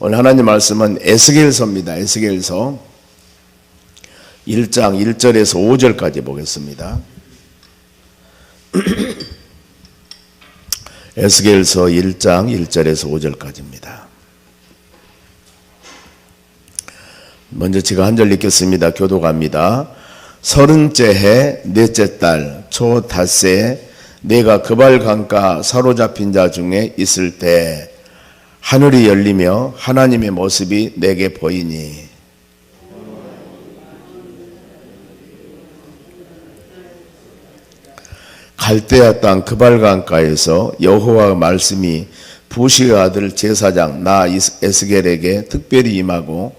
오늘 하나님 말씀은 에스겔서입니다. 에스겔서 1장 1절에서 5절까지 보겠습니다. 에스겔서 1장 1절에서 5절까지입니다. 먼저 제가 한 절 읽겠습니다. 교독합니다. 30째 해 넷째 달 초 닷새에 내가 그발 강가 사로잡힌 자 중에 있을 때 하늘이 열리며 하나님의 모습이 내게 보이니 갈대아 땅 그발 강가에서 여호와 말씀이 부시의 아들 제사장 나 에스겔에게 특별히 임하고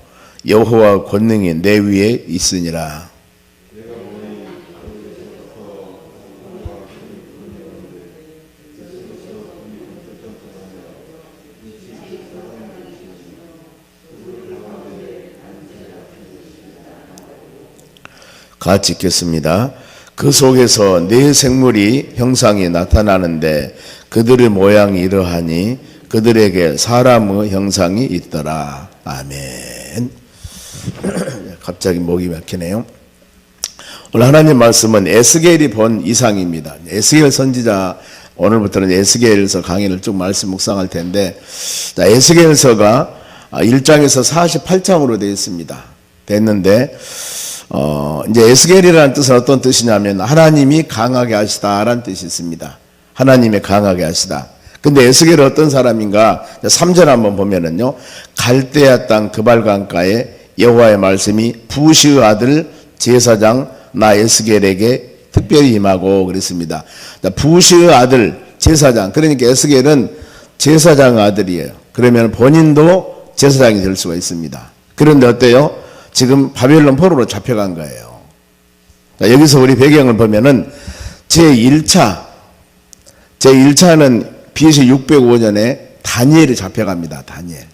여호와 권능이 내 위에 있으니라. 같이 읽겠습니다. 그 속에서 네 생물이 형상이 나타나는데 그들의 모양이 이러하니 그들에게 사람의 형상이 있더라. 아멘. 갑자기 목이 막히네요. 오늘 하나님 말씀은 에스겔이 본 이상입니다. 에스겔 선지자, 오늘부터는 에스겔서 강의를 쭉 말씀 묵상할 텐데, 자, 에스겔서가 1장에서 48장으로 되어 있습니다. 됐는데 이제 에스겔이라는 뜻은 어떤 뜻이냐면 하나님이 강하게 하시다라는 뜻이 있습니다. 하나님이 강하게 하시다. 근데 에스겔은 어떤 사람인가? 3절 한번 보면은요, 갈대아 땅 그발 강가에 여호와의 말씀이 부시의 아들 제사장 나 에스겔에게 특별히 임하고 그랬습니다. 부시의 아들 제사장, 그러니까 에스겔은 제사장 아들이에요. 그러면 본인도 제사장이 될 수가 있습니다. 그런데 어때요? 지금 바벨론 포로로 잡혀간 거예요. 여기서 우리 배경을 보면은 제1차는 BC 605년에 다니엘이 잡혀갑니다. 다니엘.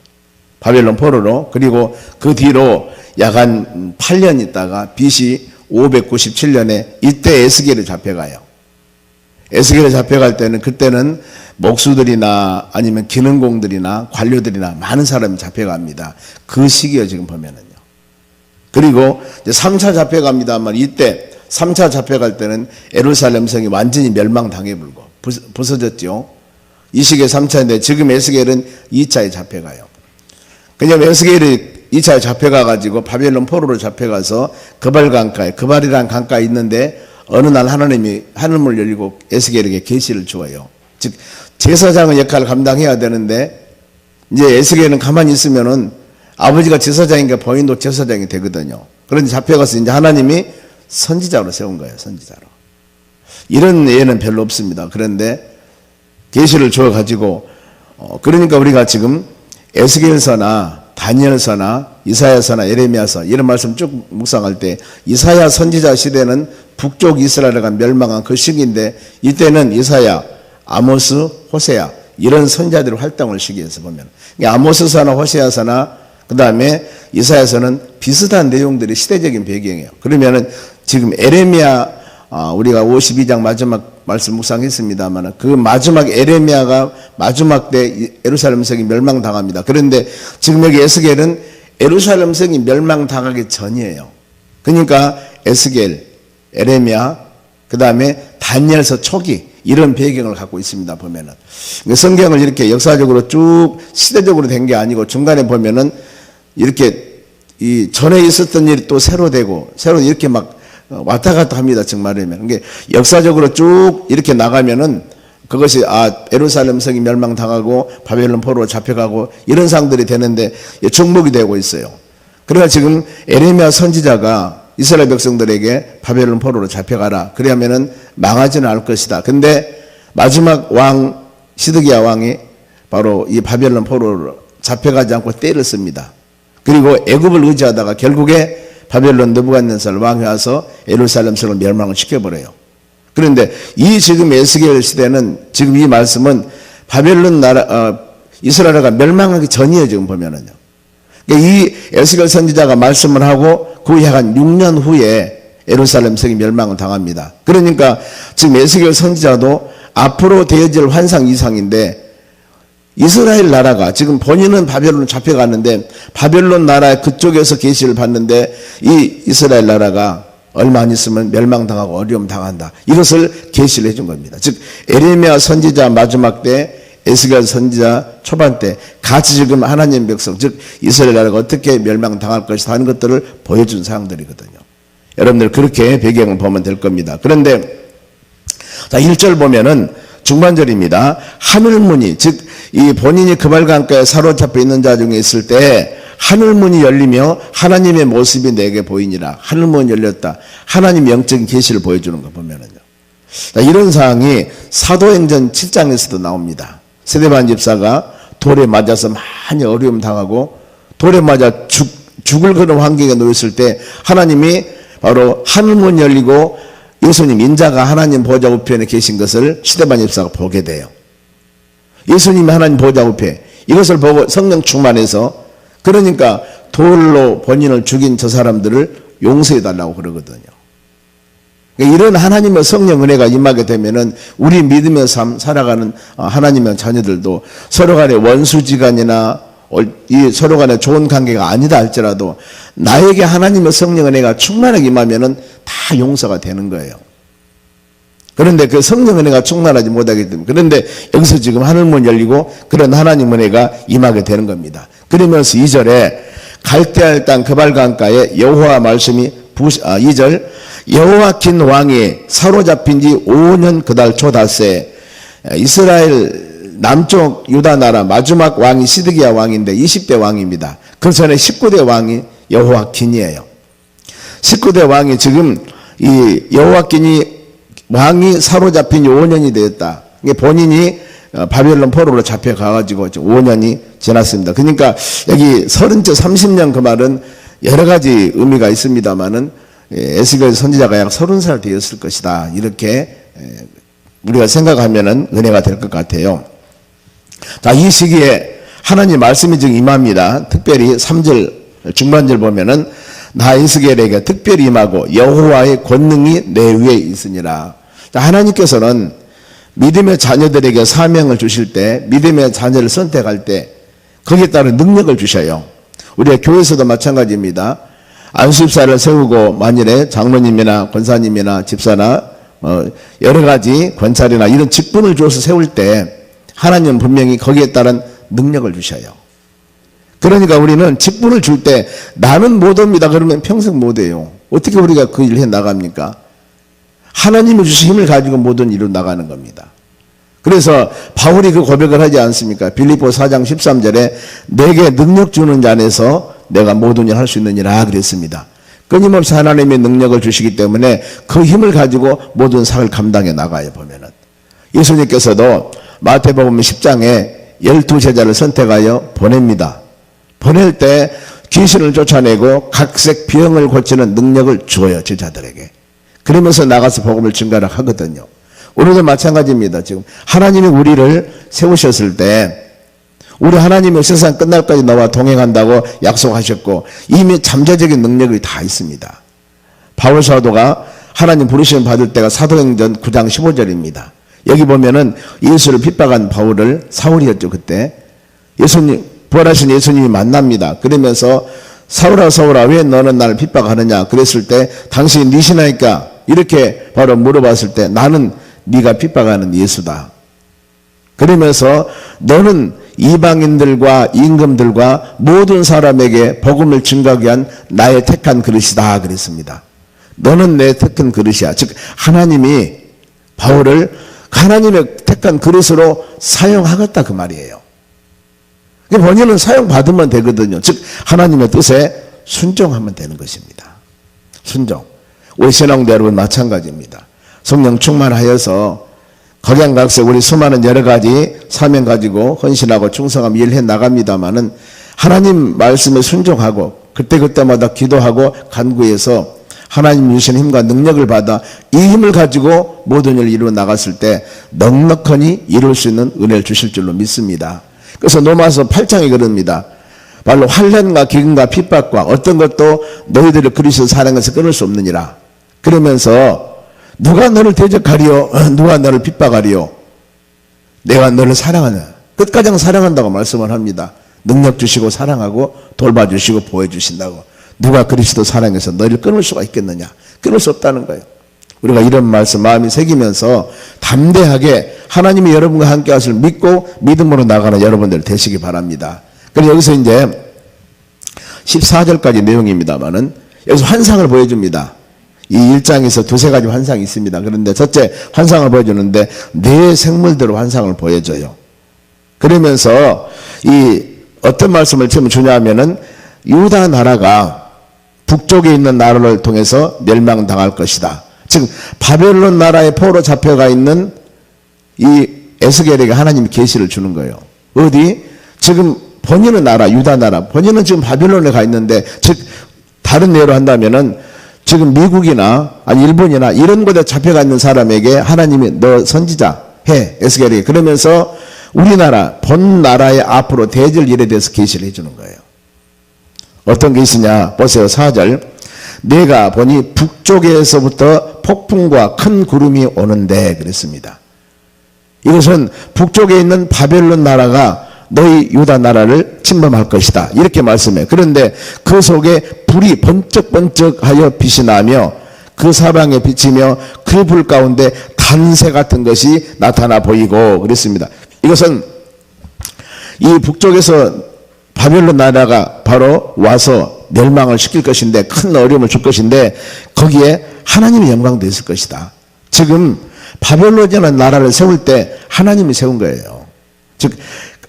바벨론 포로로. 그리고 그 뒤로 약 한 8년 있다가 BC 597년에 이때 에스겔이 잡혀가요. 에스겔이 잡혀갈 때는 그때는 목수들이나 아니면 기능공들이나 관료들이나 많은 사람이 잡혀갑니다. 그 시기에 지금 보면은요. 그리고 이제 3차 잡혀갑니다만 이때 3차 잡혀갈 때는 예루살렘 성이 완전히 멸망당해 불고 부서졌죠. 이 시기에 3차인데 지금 에스겔은 2차에 잡혀가요. 그냥 에스겔이 2차에 잡혀가가지고 바벨론 포로로 잡혀가서 그발 강가에, 그발이란 강가에 있는데 어느 날 하나님이 하늘문을 열리고 에스겔에게 계시를 주어요. 즉 제사장의 역할을 감당해야 되는데 이제 에스겔은 가만히 있으면은 아버지가 제사장이니까 본인도 제사장이 되거든요. 그런데 잡혀가서 이제 하나님이 선지자로 세운 거예요. 선지자로. 이런 예는 별로 없습니다. 그런데 계시를 주어가지고 그러니까 우리가 지금 에스겔서나 다니엘서나 이사야서나 예레미야서 이런 말씀 쭉 묵상할 때 이사야 선지자 시대는 북쪽 이스라엘가 멸망한 그 시기인데 이때는 이사야, 아모스, 호세야 이런 선지자들의 활동을 시기에서 보면 아모스서나 호세야서나 그 다음에 이사야서는 비슷한 내용들이 시대적인 배경이에요. 그러면은 지금 에레미야 우리가 52장 마지막 말씀 묵상했습니다만 그 마지막 에레미야가 마지막 때 예루살렘 성이 멸망당합니다. 그런데 지금 여기 에스겔은 예루살렘 성이 멸망당하기 전이에요. 그러니까 에스겔, 에레미야, 그 다음에 다니엘서 초기 이런 배경을 갖고 있습니다. 보면은 성경을 이렇게 역사적으로 쭉 시대적으로 된 게 아니고 중간에 보면은 이렇게 이 전에 있었던 일이 또 새로 되고 새로 이렇게 막 왔다 갔다 합니다. 정말이면 이게 역사적으로 쭉 이렇게 나가면은 그것이 예루살렘 성이 멸망당하고 바벨론 포로로 잡혀가고 이런 상들이 되는데 중복이 되고 있어요. 그러니까 지금 에레미야 선지자가 이스라엘 백성들에게 바벨론 포로로 잡혀가라. 그러면은 망하지는 않을 것이다. 근데 마지막 왕 시드기야 왕이 바로 이 바벨론 포로로 잡혀가지 않고 때를 씁니다. 그리고 애굽을 의지하다가 결국에 바벨론 느부갓네살 왕이 와서 예루살렘 성을 멸망을 시켜버려요. 그런데 이 지금 에스겔 시대는 지금 이 말씀은 바벨론 나라 이스라엘가 멸망하기 전이에요. 지금 보면은요. 그러니까 이 에스겔 선지자가 말씀을 하고 그 약 한 6년 후에 예루살렘 성이 멸망을 당합니다. 그러니까 지금 에스겔 선지자도 앞으로 되어질 환상 이상인데 이스라엘 나라가 지금 본인은 바벨론 잡혀갔는데 바벨론 나라 그쪽에서 계시를 받는데 이 이스라엘 나라가 얼마 안 있으면 멸망당하고 어려움 당한다. 이것을 계시를 해준 겁니다. 즉 에레미야 선지자 마지막 때, 에스겔 선지자 초반 때 같이 지금 하나님 백성 즉 이스라엘 나라가 어떻게 멸망당할 것이다 하는 것들을 보여준 사항들이거든요. 여러분들 그렇게 배경을 보면 될 겁니다. 그런데 자 1절 보면은 중반절입니다. 하늘문이 즉 이 본인이 그발강가에 사로잡혀 있는 자 중에 있을 때 하늘문이 열리며 하나님의 모습이 내게 보이니라. 하늘문이 열렸다. 하나님 영적인 계시를 보여주는 거 보면은요. 자, 이런 사항이 사도행전 7장에서도 나옵니다. 스데반 집사가 돌에 맞아서 많이 어려움 당하고 돌에 맞아 죽을 그런 환경에 놓였을 때 하나님이 바로 하늘문 열리고 예수님 인자가 하나님 보좌 우편에 계신 것을 스데반 집사가 보게 돼요. 예수님이 하나님 보좌 우편 이것을 보고 성령 충만해서 그러니까 돌로 본인을 죽인 저 사람들을 용서해 달라고 그러거든요. 그러니까 이런 하나님의 성령 은혜가 임하게 되면은 우리 믿음의 삶 살아가는 하나님의 자녀들도 서로 간의 원수지간이나 이 서로 간의 좋은 관계가 아니다 할지라도 나에게 하나님의 성령 은혜가 충만하게 임하면은 다 용서가 되는 거예요. 그런데 그 성령 은혜가 충만하지 못하기 때문에 그런데 여기서 지금 하늘문 열리고 그런 하나님 은혜가 임하게 되는 겁니다. 그러면서 2절에 갈대알 땅 그발강가에 여호와 말씀이 2절 여호와킨 왕이 사로잡힌 지 5년 그달 초닷새 이스라엘 남쪽 유다 나라 마지막 왕이 시드기야 왕인데 20대 왕입니다. 그 전에 19대 왕이 여호와킨이에요. 19대 왕이 지금 이 여호와킨이 왕이 사로잡힌 지 5년이 되었다. 본인이 바벨론 포로로 잡혀가가지고 5년이 지났습니다. 그러니까 여기 30째 30년 그 말은 여러 가지 의미가 있습니다만은 에스겔 선지자가 약 30살 되었을 것이다. 이렇게 우리가 생각하면은 은혜가 될 것 같아요. 자, 이 시기에 하나님 말씀이 지금 임합니다. 특별히 3절 중반절 보면은 나 에스겔에게 특별히 임하고 여호와의 권능이 내 위에 있으니라. 자, 하나님께서는 믿음의 자녀들에게 사명을 주실 때 믿음의 자녀를 선택할 때 거기에 따른 능력을 주셔요. 우리가 교회에서도 마찬가지입니다. 안수집사를 세우고 만일에 장로님이나 권사님이나 집사나 여러 가지 권찰이나 이런 직분을 주어서 세울 때 하나님은 분명히 거기에 따른 능력을 주셔요. 그러니까 우리는 직분을 줄 때 나는 못 옵니다 그러면 평생 못 해요. 어떻게 우리가 그 일을 해 나갑니까? 하나님이 주신 힘을 가지고 모든 일을 나가는 겁니다. 그래서 바울이 그 고백을 하지 않습니까? 빌립보 4장 13절에 내게 능력 주는 자 안에서 내가 모든 일 할 수 있느니라 그랬습니다. 끊임없이 하나님의 능력을 주시기 때문에 그 힘을 가지고 모든 상을 감당해 나가요. 보면은 예수님께서도 마태복음 10장에 12제자를 선택하여 보냅니다. 보낼 때 귀신을 쫓아내고 각색 병을 고치는 능력을 주어요. 제자들에게. 그러면서 나가서 복음을 증가를 하거든요. 우리도 마찬가지입니다. 지금 하나님이 우리를 세우셨을 때 우리 하나님이 세상 끝날까지 너와 동행한다고 약속하셨고 이미 잠재적인 능력이 다 있습니다. 바울 사도가 하나님 부르심 받을 때가 사도행전 9장 15절입니다. 여기 보면은 예수를 핍박한 바울을 사울이었죠. 그때 예수님 부활하신 예수님이 만납니다. 그러면서 사울아 사울아 왜 너는 나를 핍박하느냐 그랬을 때 당신이 네 신하니까 이렇게 바로 물어봤을 때 나는 네가 핍박하는 예수다. 그러면서 너는 이방인들과 임금들과 모든 사람에게 복음을 증거하기 위한 나의 택한 그릇이다 그랬습니다. 너는 내 택한 그릇이야. 즉 하나님이 바울을 하나님의 택한 그릇으로 사용하겠다 그 말이에요. 본인은 사용받으면 되거든요. 즉 하나님의 뜻에 순종하면 되는 것입니다. 순종. 우리 신앙대 여러분 마찬가지입니다. 성령 충만하여서 각양각색 우리 수많은 여러 가지 사명 가지고 헌신하고 충성하며 일해 나갑니다마는 하나님 말씀에 순종하고 그때그때마다 기도하고 간구해서 하나님 주신 힘과 능력을 받아 이 힘을 가지고 모든 일을 이루어 나갔을 때 넉넉하니 이룰 수 있는 은혜를 주실 줄로 믿습니다. 그래서 로마서 8장에 그럽니다. 바로 환난과 기근과 핍박과 어떤 것도 너희들을 그리스도 사랑해서 끊을 수 없느니라. 그러면서 누가 너를 대적하리요? 누가 너를 핍박하리요? 내가 너를 사랑하는 끝가장 사랑한다고 말씀을 합니다. 능력 주시고 사랑하고 돌봐주시고 보호해주신다고. 누가 그리스도 사랑해서 너희를 끊을 수가 있겠느냐? 끊을 수 없다는 거예요. 우리가 이런 말씀 마음이 새기면서 담대하게 하나님이 여러분과 함께 하실 믿고 믿음으로 나가는 여러분들 되시기 바랍니다. 그래서 여기서 이제 14절까지 내용입니다만은 여기서 환상을 보여줍니다. 이 1장에서 두세 가지 환상이 있습니다. 그런데 첫째 환상을 보여주는데 네 생물대로 환상을 보여줘요. 그러면서 이 어떤 말씀을 지금 주냐면은 유다 나라가 북쪽에 있는 나라를 통해서 멸망당할 것이다. 즉 바벨론 나라의 포로 잡혀가 있는 이 에스겔에게 하나님이 계시를 주는 거예요. 어디? 지금 본인은 나라, 유다 나라, 본인은 지금 바벨론에 가 있는데, 즉 다른 예로 한다면은 지금 미국이나 아니 일본이나 이런 곳에 잡혀가 있는 사람에게 하나님이 너 선지자 해, 에스겔에게. 그러면서 우리나라 본 나라의 앞으로 대질 일에 대해서 계시를 해주는 거예요. 어떤 계시냐 보세요. 4절. 내가 보니 북쪽에서부터 폭풍과 큰 구름이 오는데 그랬습니다. 이것은 북쪽에 있는 바벨론 나라가 너희 유다 나라를 침범할 것이다 이렇게 말씀해요. 그런데 그 속에 불이 번쩍번쩍하여 빛이 나며 그 사방에 비치며 그 불 가운데 단새 같은 것이 나타나 보이고 그랬습니다. 이것은 이 북쪽에서 바벨론 나라가 바로 와서 멸망을 시킬 것인데 큰 어려움을 줄 것인데 거기에 하나님의 영광도 있을 것이다. 지금 바벨론이라는 나라를 세울 때 하나님이 세운 거예요. 즉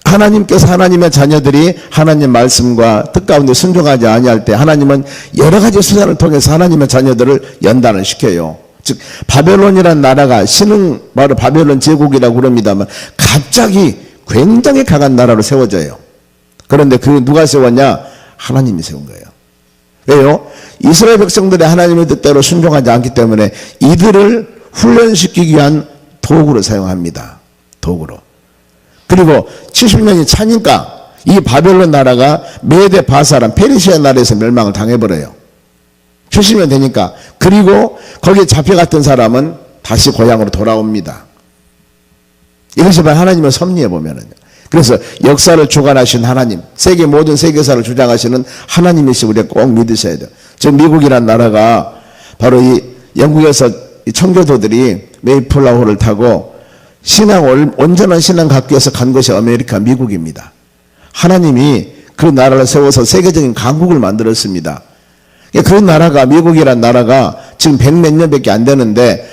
하나님께서 하나님의 자녀들이 하나님 말씀과 뜻 가운데 순종하지 아니할 때 하나님은 여러 가지 수단을 통해서 하나님의 자녀들을 연단을 시켜요. 즉 바벨론이라는 나라가 신흥 바로 바벨론 제국이라고 그럽니다만 갑자기 굉장히 강한 나라로 세워져요. 그런데 그 누가 세웠냐? 하나님이 세운 거예요. 왜요? 이스라엘 백성들이 하나님의 뜻대로 순종하지 않기 때문에 이들을 훈련시키기 위한 도구로 사용합니다. 도구로. 그리고 70년이 차니까 이 바벨론 나라가 메데 바사란 페르시아 나라에서 멸망을 당해버려요. 70년 되니까. 그리고 거기에 잡혀갔던 사람은 다시 고향으로 돌아옵니다. 이것이 바로 하나님의 섭리에 보면은요. 그래서 역사를 주관하신 하나님, 세계 모든 세계사를 주장하시는 하나님이시 우리가 꼭 믿으셔야 돼요. 지금 미국이라는 나라가 바로 이 영국에서 이 청교도들이 메이플라워를 타고 온전한 신앙 갖기 위해서 간 것이 아메리카 미국입니다. 하나님이 그 나라를 세워서 세계적인 강국을 만들었습니다. 그 나라가 미국이란 나라가 지금 100몇 년밖에 안 되는데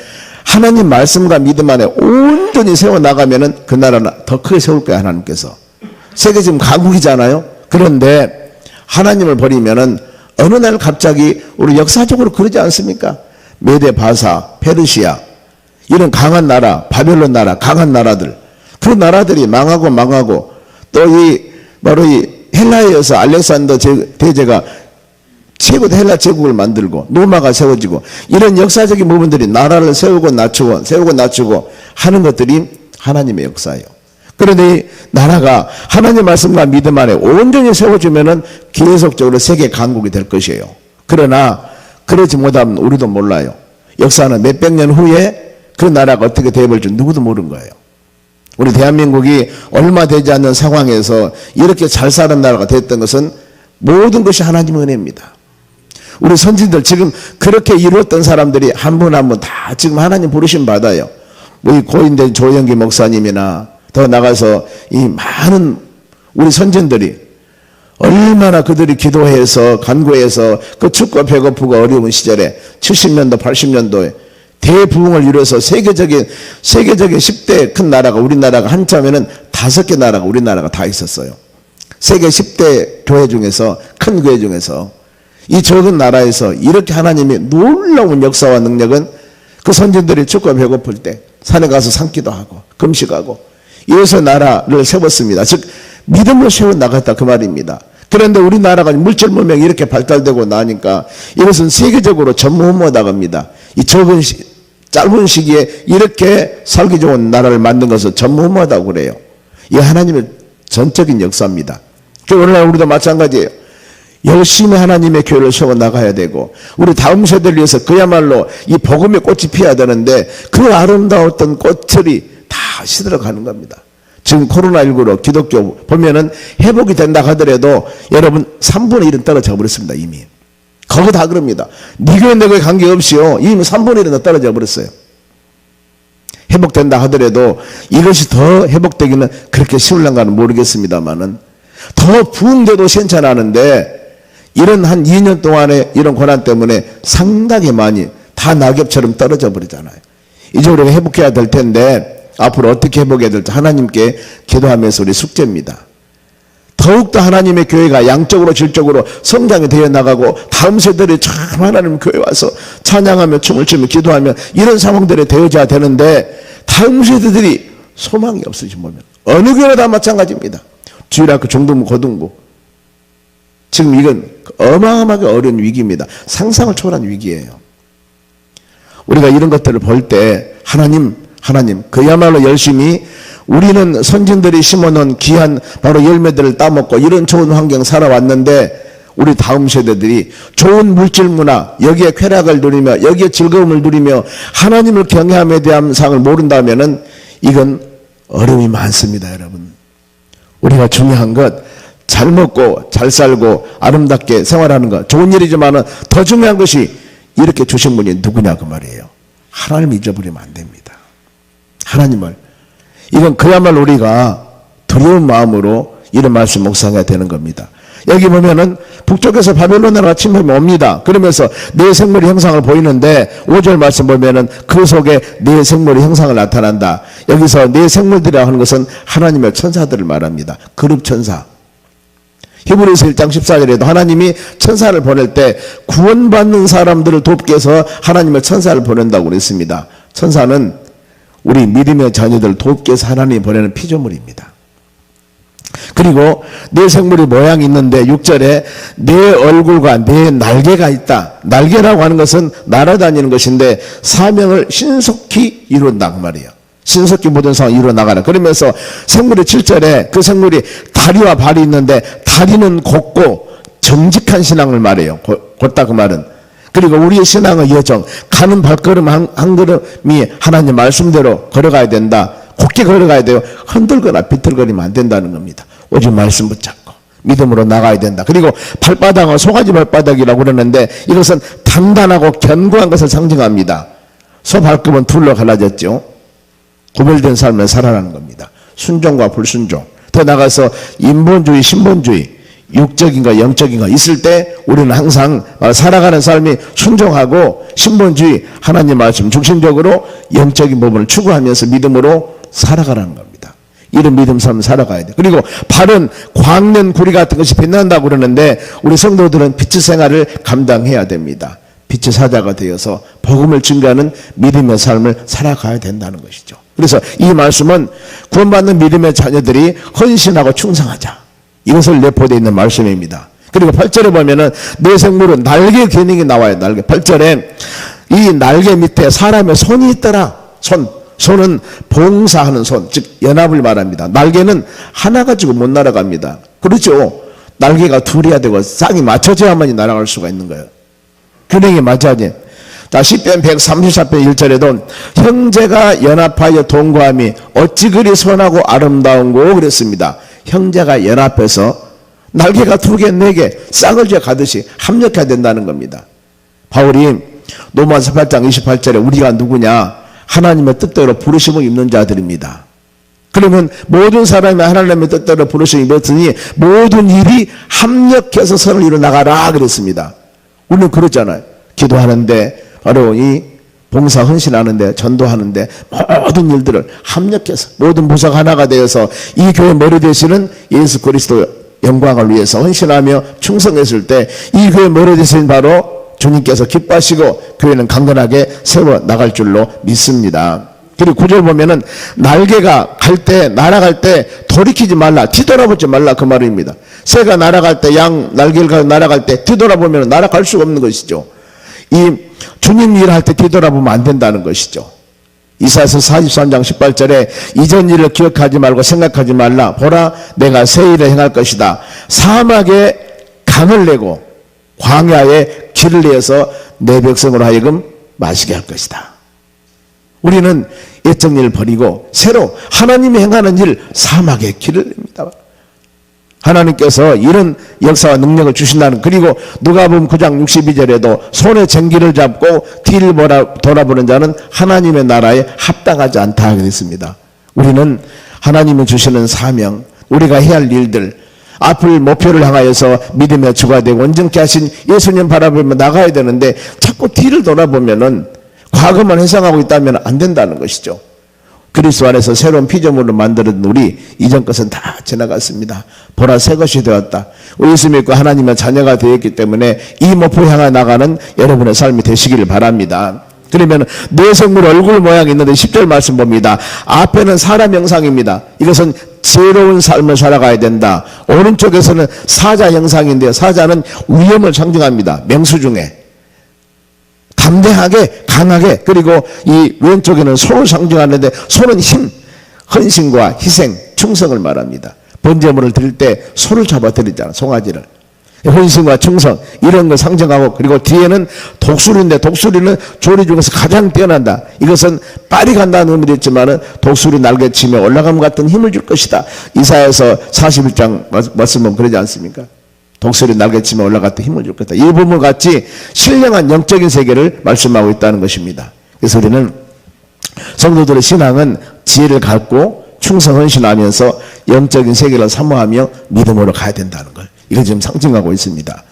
하나님 말씀과 믿음 안에 온전히 세워나가면은 그 나라는 더 크게 세울 거야 하나님께서. 세계 지금 강국이잖아요. 그런데 하나님을 버리면은 어느 날 갑자기 우리 역사적으로 그러지 않습니까? 메데 바사, 페르시아 이런 강한 나라, 바벨론 나라, 강한 나라들 그 나라들이 망하고 또 바로 이 헬라에서 알렉산더 대제가 최고 헬라 제국을 만들고 로마가 세워지고 이런 역사적인 부분들이 나라를 세우고 낮추고 하는 것들이 하나님의 역사예요. 그런데 이 나라가 하나님 말씀과 믿음 안에 온전히 세워지면은 계속적으로 세계 강국이 될 것이에요. 그러나 그러지 못하면 우리도 몰라요. 역사는 몇백 년 후에 그 나라가 어떻게 되어버릴지 누구도 모르는 거예요. 우리 대한민국이 얼마 되지 않는 상황에서 이렇게 잘 사는 나라가 됐던 것은 모든 것이 하나님의 은혜입니다. 우리 선진들 지금 그렇게 이루었던 사람들이 한 분 한 분 다 지금 하나님 부르심 받아요. 우리 고인된 조영기 목사님이나 더 나가서 이 많은 우리 선진들이 얼마나 그들이 기도해서 간구해서 그 춥고 배고프고 어려운 시절에 70년도 80년도에 대부흥을 이루어서 세계적인 10대 큰 나라가 우리나라가 한참에는 5개 나라가 우리나라가 다 있었어요. 세계 10대 교회 중에서 큰 교회 중에서 이 적은 나라에서 이렇게 하나님의 놀라운 역사와 능력은 그 선진들이 춥고 배고플 때 산에 가서 삼기도 하고 금식하고 이래서 나라를 세웠습니다. 즉 믿음으로 세워나갔다 그 말입니다. 그런데 우리나라가 물질 문명이 이렇게 발달되고 나니까 이것은 세계적으로 전무후무하다갑니다. 이 짧은 시기에 이렇게 살기 좋은 나라를 만든 것은 전무후무하다고 그래요. 이 하나님의 전적인 역사입니다. 오늘날 우리도 마찬가지예요. 열심히 하나님의 교회를 세워나가야 되고 우리 다음 세대를 위해서 그야말로 이 복음의 꽃이 피어야 되는데 그 아름다웠던 꽃들이 다 시들어가는 겁니다. 지금 코로나19로 기독교 보면은 회복이 된다 하더라도 여러분 3분의 1은 떨어져 버렸습니다. 이미. 그거 다 그럽니다. 네 교회 내 교회 관계없이요. 이미 3분의 1은 떨어져 버렸어요. 회복된다 하더라도 이것이 더 회복되기는 그렇게 쉬울란가는 모르겠습니다만은 더 부흥돼도 괜찮았는데 이런 한 2년 동안의 이런 고난 때문에 상당히 많이 다 낙엽처럼 떨어져 버리잖아요. 이제 우리가 회복해야 될 텐데 앞으로 어떻게 회복해야 될지 하나님께 기도하면서 우리 숙제입니다. 더욱더 하나님의 교회가 양적으로 질적으로 성장이 되어 나가고 다음 세대들이 참 하나님 교회 와서 찬양하며 춤을 추며 기도하며 이런 상황들이 되어져야 되는데 다음 세대들이 소망이 없으신 보면 어느 교회나 다 마찬가지입니다. 주일학교 중등부 고등부 지금 이건 어마어마하게 어려운 위기입니다. 상상을 초월한 위기예요. 우리가 이런 것들을 볼 때 하나님 그야말로 열심히 우리는 선진들이 심어놓은 귀한 바로 열매들을 따먹고 이런 좋은 환경 살아왔는데 우리 다음 세대들이 좋은 물질 문화 여기에 쾌락을 누리며 여기에 즐거움을 누리며 하나님을 경외함에 대한 상을 모른다면은 이건 어려움이 많습니다. 여러분 우리가 중요한 것 잘 먹고 잘 살고 아름답게 생활하는 것 좋은 일이지만 더 중요한 것이 이렇게 주신 분이 누구냐 그 말이에요. 하나님 잊어버리면 안 됩니다. 하나님을 이건 그야말로 우리가 두려운 마음으로 이런 말씀 묵상해야 되는 겁니다. 여기 보면은 북쪽에서 바벨론 나라가 침범이 옵니다. 그러면서 네 생물의 형상을 보이는데 5절 말씀 보면은 그 속에 네 생물의 형상을 나타난다. 여기서 네 생물들이라고 하는 것은 하나님의 천사들을 말합니다. 그룹 천사. 히브리서 1장 14절에도 하나님이 천사를 보낼 때 구원받는 사람들을 돕기 위해서 하나님의 천사를 보낸다고 그랬습니다. 천사는 우리 믿음의 자녀들을 돕기 위해서 하나님이 보내는 피조물입니다. 그리고 네 생물의 모양이 있는데 6절에 네 얼굴과 네 날개가 있다. 날개라고 하는 것은 날아다니는 것인데 사명을 신속히 이룬다 그 말이에요. 신속히 모든 상황을 이루어나가라. 그러면서 생물의 7절에 그 생물이 다리와 발이 있는데 다리는 곱고 정직한 신앙을 말해요. 곧다 그 말은. 그리고 우리의 신앙의 여정 가는 발걸음 한 걸음이 하나님 말씀대로 걸어가야 된다. 곧게 걸어가야 돼요. 흔들거나 비틀거리면 안 된다는 겁니다. 오직 말씀 붙잡고 믿음으로 나가야 된다. 그리고 발바닥은 소가지 발바닥이라고 그러는데 이것은 단단하고 견고한 것을 상징합니다. 소 발급은 둘로 갈라졌죠. 구별된 삶을 살아가는 겁니다. 순종과 불순종. 더 나가서 인본주의, 신본주의, 육적인가 영적인가 있을 때 우리는 항상 살아가는 삶이 순종하고 신본주의, 하나님 말씀 중심적으로 영적인 부분을 추구하면서 믿음으로 살아가라는 겁니다. 이런 믿음 삶을 살아가야 돼. 그리고 발은 광는 구리 같은 것이 빛난다고 그러는데 우리 성도들은 빛의 생활을 감당해야 됩니다. 빛의 사자가 되어서 복음을 증거하는 믿음의 삶을 살아가야 된다는 것이죠. 그래서 이 말씀은 구원받는 믿음의 자녀들이 헌신하고 충성하자. 이것을 내포되어 있는 말씀입니다. 그리고 8절에 보면은 내 생물은 날개 기능이 나와요. 날개. 8절에 이 날개 밑에 사람의 손이 있더라. 손은 봉사하는 손, 즉 연합을 말합니다. 날개는 하나 가지고 못 날아갑니다. 그렇죠. 날개가 둘이야 되고 쌍이 맞춰져야만이 날아갈 수가 있는 거예요. 균형이 맞아야지. 자, 시편 134편 1절에도 형제가 연합하여 동거함이 어찌 그리 선하고 아름다운고 그랬습니다. 형제가 연합해서 날개가 2개, 4개 쌍을 쥐어 가듯이 합력해야 된다는 겁니다. 바울이 로마서 8장 28절에 우리가 누구냐? 하나님의 뜻대로 부르심을 입는 자들입니다. 그러면 모든 사람이 하나님의 뜻대로 부르심을 입었으니 모든 일이 합력해서 선을 이루어나가라 그랬습니다. 우리는 그렇잖아요. 기도하는데 바로 이 봉사 헌신하는데 전도하는데 모든 일들을 합력해서 모든 부서가 하나가 되어서 이 교회 머리 되시는 예수 그리스도 영광을 위해서 헌신하며 충성했을 때 이 교회 머리 되신 바로 주님께서 기뻐하시고 교회는 강건하게 세워 나갈 줄로 믿습니다. 그리고 9절 보면은 날개가 갈 때 날아갈 때 돌이키지 말라 뒤돌아보지 말라 그 말입니다. 새가 날아갈 때 양 날개를 가지고 날아갈 때 뒤돌아보면 날아갈 수가 없는 것이죠. 이 주님 일할 때 뒤돌아보면 안 된다는 것이죠. 이사야서 43장 18절에 이전 일을 기억하지 말고 생각하지 말라. 보라 내가 새 일을 행할 것이다. 사막에 강을 내고 광야에 길을 내어서 내 백성으로 하여금 마시게 할 것이다. 우리는 애적 일을 버리고 새로 하나님이 행하는 일 사막의 길을 냅니다. 하나님께서 이런 역사와 능력을 주신다는, 그리고 누가복음 9장 62절에도 손에 쟁기를 잡고 뒤를 돌아보는 자는 하나님의 나라에 합당하지 않다 하게 됐습니다. 우리는 하나님이 주시는 사명, 우리가 해야 할 일들, 앞을 목표를 향하여서 믿음의 주가 되고 온전케 하신 예수님 바라보며 나가야 되는데 자꾸 뒤를 돌아보면은 과거만 회상하고 있다면 안 된다는 것이죠. 그리스도 안에서 새로운 피조물로 만들어진 우리, 이전 것은 다 지나갔습니다. 보라 새 것이 되었다. 예수 믿고 하나님의 자녀가 되었기 때문에 이 목표 향해 나가는 여러분의 삶이 되시기를 바랍니다. 그러면 뇌생물 얼굴 모양이 있는데 10절 말씀 봅니다. 앞에는 사람 형상입니다. 이것은 새로운 삶을 살아가야 된다. 오른쪽에서는 사자 형상인데요. 사자는 위험을 상징합니다. 맹수 중에 담대하게 강하게, 그리고 이 왼쪽에는 소를 상징하는데 소는 힘, 헌신과 희생, 충성을 말합니다. 번제물을 드릴 때 소를 잡아드리잖아, 송아지를. 헌신과 충성 이런 걸 상징하고, 그리고 뒤에는 독수리인데 독수리는 조리 중에서 가장 뛰어난다. 이것은 빨리 간다는 의미도 있지만 독수리 날개치며 올라감 같은 힘을 줄 것이다. 이사야서 41장 말씀은 그러지 않습니까? 독수리 날개치며 올라갔다 힘을 줄 것이다. 이 부분 같이 신령한 영적인 세계를 말씀하고 있다는 것입니다. 그래서 우리는 성도들의 신앙은 지혜를 갖고 충성 헌신하면서 영적인 세계를 사모하며 믿음으로 가야 된다는 걸, 이걸 지금 상징하고 있습니다.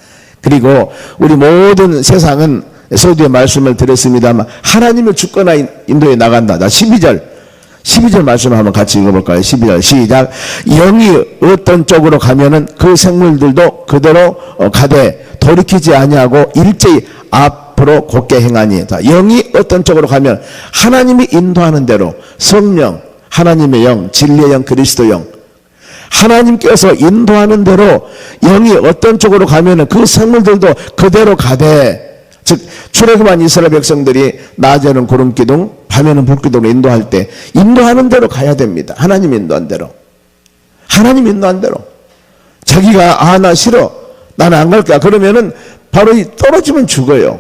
그리고 우리 모든 세상은 서두에 말씀을 드렸습니다만 하나님의 주권과 인도에 나간다. 자, 12절 말씀 한번 같이 읽어볼까요? 12절 시작. 영이 어떤 쪽으로 가면은 그 생물들도 그대로 가되 돌이키지 아니하고 일제히 앞으로 곧게 행하니. 자, 영이 어떤 쪽으로 가면 하나님이 인도하는 대로, 성령, 하나님의 영, 진리의 영, 그리스도 영, 하나님께서 인도하는 대로 영이 어떤 쪽으로 가면은 그 생물들도 그대로 가되, 즉 출애굽한 이스라엘 백성들이 낮에는 구름 기둥, 밤에는 불 기둥으로 인도할 때 인도하는 대로 가야 됩니다. 하나님 인도한 대로. 하나님 인도한 대로. 자기가 나 싫어, 나는 안 갈 거야, 그러면은 바로 떨어지면 죽어요.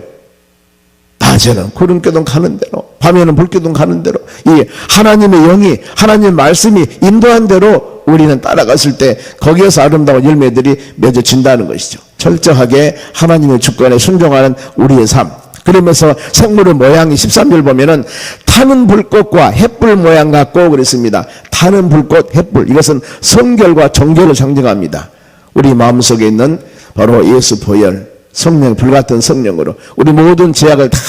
낮에는 구름 기둥 가는 대로, 밤에는 불 기둥 가는 대로, 이 하나님의 영이, 하나님의 말씀이 인도한 대로 우리는 따라갔을 때 거기에서 아름다운 열매들이 맺어진다는 것이죠. 철저하게 하나님의 주권에 순종하는 우리의 삶. 그러면서 생물의 모양이 13절 보면은 타는 불꽃과 햇불 모양 같고 그랬습니다. 타는 불꽃, 햇불, 이것은 성결과 정결을 상징합니다. 우리 마음속에 있는 바로 예수 보혈, 성령, 불같은 성령으로 우리 모든 죄악을 다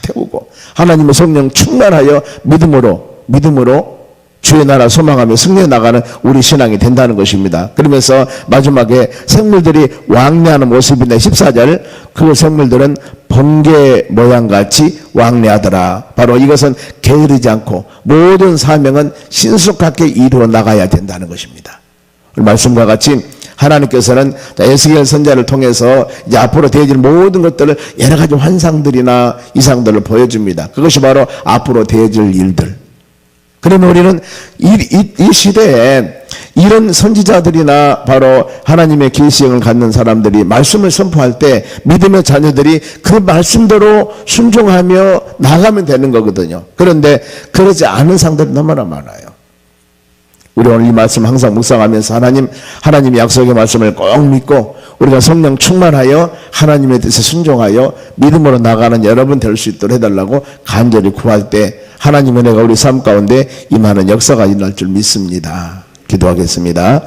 태우고 하나님의 성령 충만하여 믿음으로 주의 나라 소망하며 승리해 나가는 우리 신앙이 된다는 것입니다. 그러면서 마지막에 생물들이 왕래하는 모습인데 14절, 그 생물들은 번개 모양같이 왕래하더라. 바로 이것은 게으르지 않고 모든 사명은 신속하게 이루어 나가야 된다는 것입니다. 말씀과 같이 하나님께서는 에스겔 선지자를 통해서 이제 앞으로 되어질 모든 것들을 여러 가지 환상들이나 이상들을 보여줍니다. 그것이 바로 앞으로 되어질 일들. 그러면 우리는 이 시대에 이런 선지자들이나 바로 하나님의 계시형을 갖는 사람들이 말씀을 선포할 때 믿음의 자녀들이 그 말씀대로 순종하며 나가면 되는 거거든요. 그런데 그러지 않은 상들이 너무나 많아요. 우리 오늘 이 말씀 항상 묵상하면서 하나님의 약속의 말씀을 꼭 믿고 우리가 성령 충만하여 하나님에 대해서 순종하여 믿음으로 나가는 여러분 될 수 있도록 해달라고 간절히 구할 때 하나님의 은혜가 우리 삶 가운데 임하는 역사가 일어날 줄 믿습니다. 기도하겠습니다.